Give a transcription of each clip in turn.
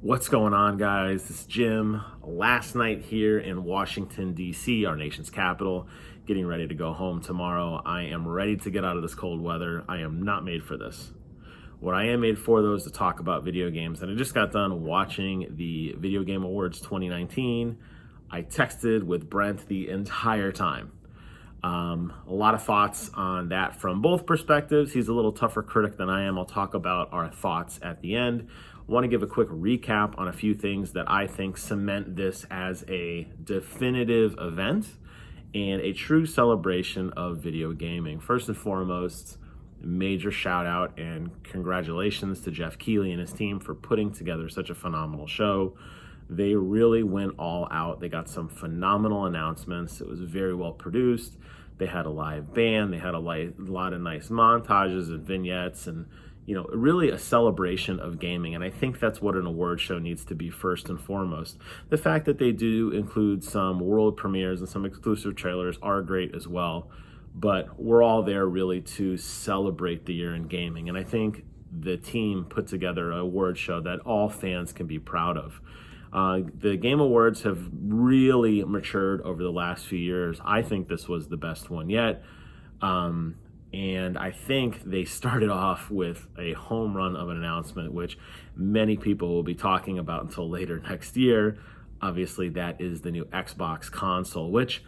What's going on, guys? This is Jim. Last night here in Washington, D.C., our nation's capital, getting ready to go home tomorrow. I am ready to get out of this cold weather. I am not made for this. What I am made for, though, is to talk about video games. And I just got done watching the Video Game Awards 2019. I texted with Brent the entire time. A lot of thoughts on that from both perspectives. He's a little tougher critic than I am. I'll talk about our thoughts at the end. I want to give a quick recap on a few things that I think cement this as a definitive event and a true celebration of video gaming. First and foremost, major shout out and congratulations to Jeff Keighley and his team for putting together such a phenomenal show. They really went all out. They got some phenomenal announcements. It was very well produced. They had a live band. They had a lot of nice montages and vignettes and, really a celebration of gaming. And I think that's what an award show needs to be first and foremost. The fact that they do include some world premieres and some exclusive trailers are great as well. But we're all there really to celebrate the year in gaming. And I think the team put together an award show that all fans can be proud of. The Game Awards have really matured over the last few years. I think this was the best one yet. And I think they started off with a home run of an announcement, which many people will be talking about until later next year. Obviously, that is the new Xbox console, which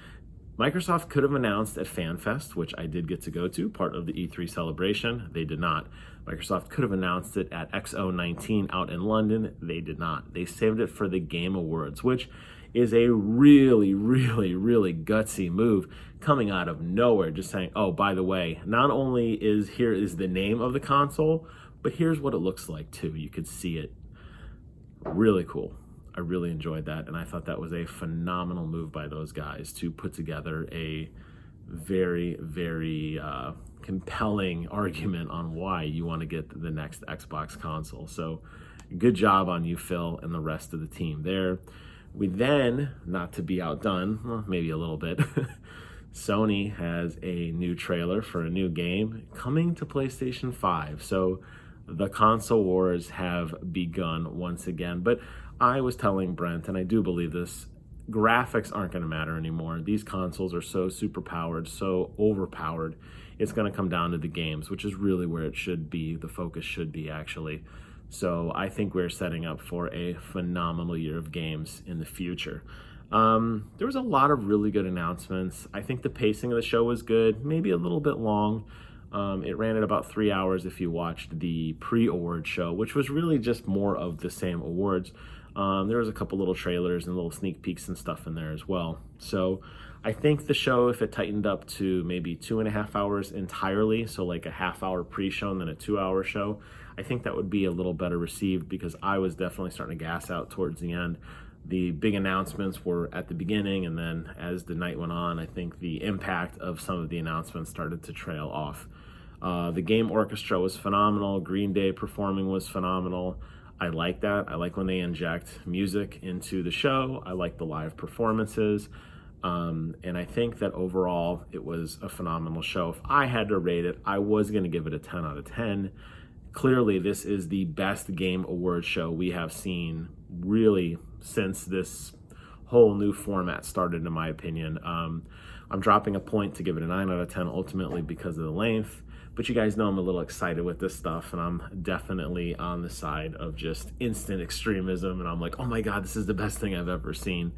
Microsoft could have announced at FanFest, which I did get to go to, part of the E3 celebration. They did not. Microsoft could have announced it at XO19 out in London. They did not. They saved it for the Game Awards, which is a really, really, really gutsy move coming out of nowhere. Just saying, oh, by the way, not only is the name of the console, but here's what it looks like too. You could see it. Really cool. I really enjoyed that, and I thought that was a phenomenal move by those guys to put together a very, very compelling argument on why you want to get the next Xbox console. So good job on you, Phil, and the rest of the team there. We then, not to be outdone, well, maybe a little bit, Sony has a new trailer for a new game coming to PlayStation 5. So the console wars have begun once again. But I was telling Brent, and I do believe this, graphics aren't going to matter anymore. These consoles are so super powered, so overpowered. It's going to come down to the games, which is really where it should be. The focus should be, actually. So I think we're setting up for a phenomenal year of games in the future. There was a lot of really good announcements. I think the pacing of the show was good, maybe a little bit long. It ran at about 3 hours if you watched the pre-award show, which was really just more of the same awards. There was a couple little trailers and little sneak peeks and stuff in there as well. So I think the show, if it tightened up to maybe 2.5 hours entirely, so like a half-hour pre-show and then a 2-hour show, I think that would be a little better received, because I was definitely starting to gas out towards the end. The big announcements were at the beginning, and then as the night went on, I think the impact of some of the announcements started to trail off. The game orchestra was phenomenal. Green Day performing was phenomenal. I like that. I like when they inject music into the show. I like the live performances. And I think that overall it was a phenomenal show. If I had to rate it, I was going to give it a 10 out of 10. Clearly, this is the best game award show we have seen really since this whole new format started, in my opinion. I'm dropping a point to give it a 9 out of 10 ultimately because of the length. But you guys know I'm a little excited with this stuff, and I'm definitely on the side of just instant extremism, and I'm like, oh my God, this is the best thing I've ever seen.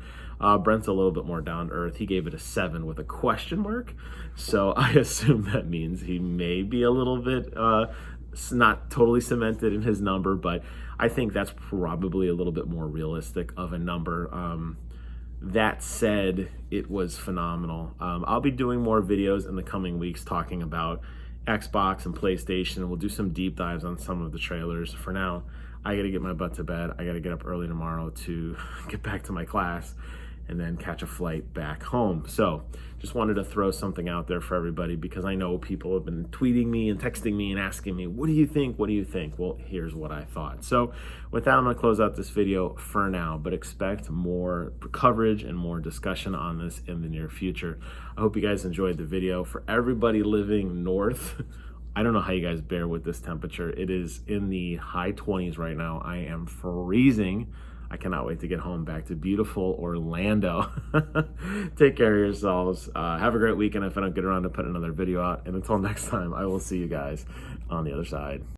Brent's a little bit more down to earth. He gave it a 7 with a question mark, so I assume that means he may be a little bit not totally cemented in his number, but I think that's probably a little bit more realistic of a number. That said, it was phenomenal. I'll be doing more videos in the coming weeks talking about Xbox and PlayStation. We'll do some deep dives on some of the trailers. For now, I gotta get my butt to bed. I gotta get up early tomorrow to get back to my class and then catch a flight back home. So just wanted to throw something out there for everybody, because I know people have been tweeting me and texting me and asking me, what do you think? What do you think? Well, here's what I thought. So with that, I'm gonna close out this video for now, but expect more coverage and more discussion on this in the near future. I hope you guys enjoyed the video. For everybody living north I don't know how you guys bear with this temperature. It is in the high 20s right now. I am freezing. I cannot wait to get home back to beautiful Orlando. Take care of yourselves. Have a great weekend if I don't get around to put another video out. And until next time, I will see you guys on the other side.